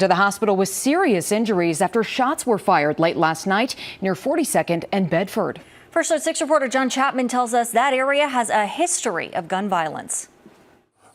To the hospital with serious injuries after shots were fired late last night near 42nd and Bedford. First Alert 6 reporter John Chapman tells us that area has a history of gun violence.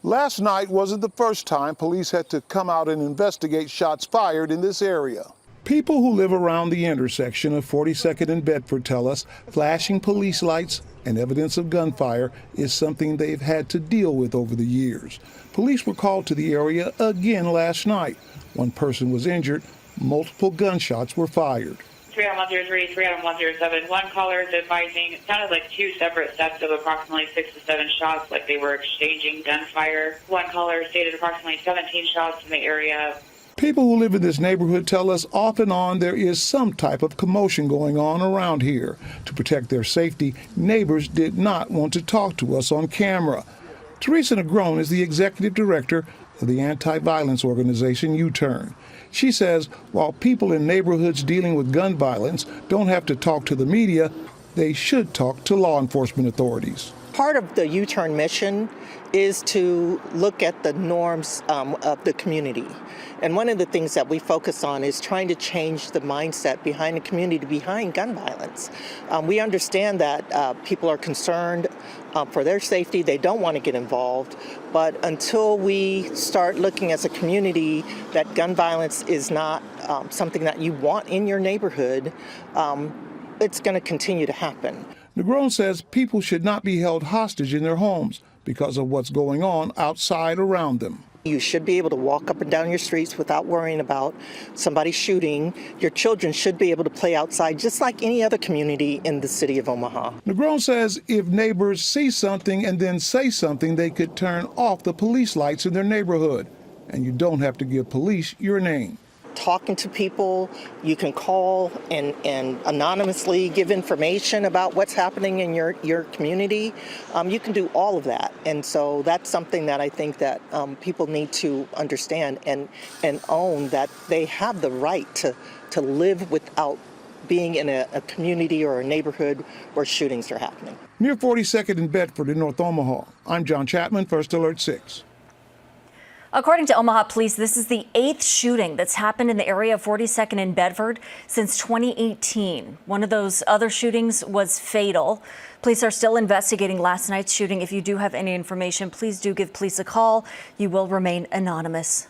Last night wasn't the first time police had to come out and investigate shots fired in this area. People who live around the intersection of 42nd and Bedford tell us flashing police lights and evidence of gunfire is something they've had to deal with over the years. Police were called to the area again last night. One person was injured. Multiple gunshots were fired. 3 on 103, 3 on 107. One caller is advising it sounded like two separate sets of approximately 6 to 7 shots, like they were exchanging gunfire. One caller stated approximately 17 shots in the area. People who live in this neighborhood tell us off and on there is some type of commotion going on around here. To protect their safety, neighbors did not want to talk to us on camera. Teresa Negron is the executive director of the anti-violence organization U-Turn. She says while people in neighborhoods dealing with gun violence don't have to talk to the media, they should talk to law enforcement authorities. Part of the U-Turn mission is to look at the norms of the community. And one of the things that we focus on is trying to change the mindset behind the community behind gun violence. We understand that people are concerned for their safety. They don't want to get involved. But until we start looking as a community that gun violence is not something that you want in your neighborhood, it's going to continue to happen. Negron says people should not be held hostage in their homes because of what's going on outside around them. You should be able to walk up and down your streets without worrying about somebody shooting. Your children should be able to play outside just like any other community in the city of Omaha. Negron says if neighbors see something and then say something, they could turn off the police lights in their neighborhood. And you don't have to give police your name. Talking to people, you can call and anonymously give information about what's happening in your community. You can do all of that. And so that's something that I think that people need to understand and own, that they have the right to live without being in a community or a neighborhood where shootings are happening. Near 42nd and Bedford in North Omaha, I'm John Chapman, First Alert 6. According to Omaha Police, this is the 8th shooting that's happened in the area of 42nd and Bedford since 2018. One of those other shootings was fatal. Police are still investigating last night's shooting. If you do have any information, please do give police a call. You will remain anonymous.